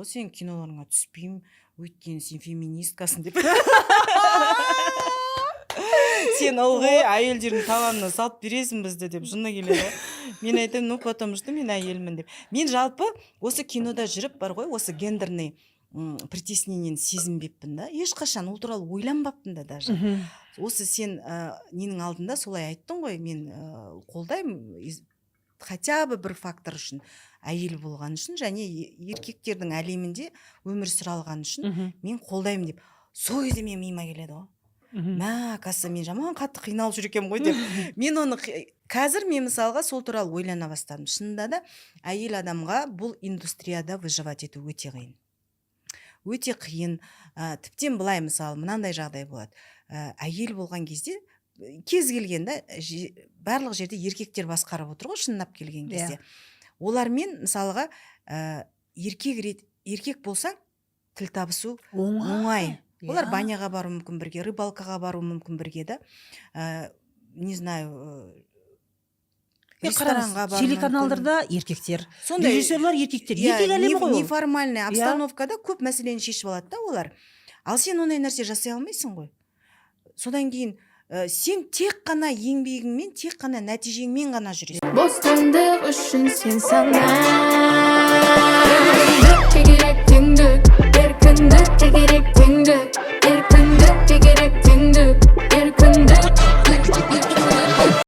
Сен киноларыңа түспеймін, өйткені сен феминисткасың деп. Сен ылғи әйелдердің табанына салып бересің бізді деп жыны келеді. Мен айтамын, ну потому что мен әйелмін деп. Мен жалпы осы кинода жүріп бар ғой, осы гендерный притеснениені сезінбеппін да. Ешқашан ол туралы ойланбаппын да даже. Осы сен ненің алдында солай айттың ғой, мен қолдаймын хотя бы бір фактор үшін, әйел болған үшін және еркектердің әлемінде өмір сүре алған үшін мен қолдаймын деп. Сол кезде мен миыма келеді ғой. Мә, кәсі мен жаман қатты қиналып жүр екенмін ғой деп. Мен оны қазір мен мысалға сол туралы ойлана бастадым. Шынында да әйел адамға бұл индустрияда выживать ету өте қиын. Өте қиын. Тіптен былай мысалы мынандай жағдай болады. Әйел болған кезде кез келгенде барлық жерде еркектер басқарып отыр ғой, шыннап келген кезде. Олармен мысалға еркек болсаң тіл табысу оңай. Олар баняға бару мүмкін бірге, рыбалкаға бару мүмкін бірге да. Не знаю, ресторанға бару мүмкін. Телеканалдарда еркектер, режиссерлар еркектер, еркек әлемі ғой. Неформальный обстановкада көп мәселені шешіп алады да олар. Ал сен ондай нәрсе жасай алмайсың ғой. Содан кейін сен тек қана еңбегіңмен, тек қана нәтижеңмен ғана жүресің. Бостандық үшін сен сана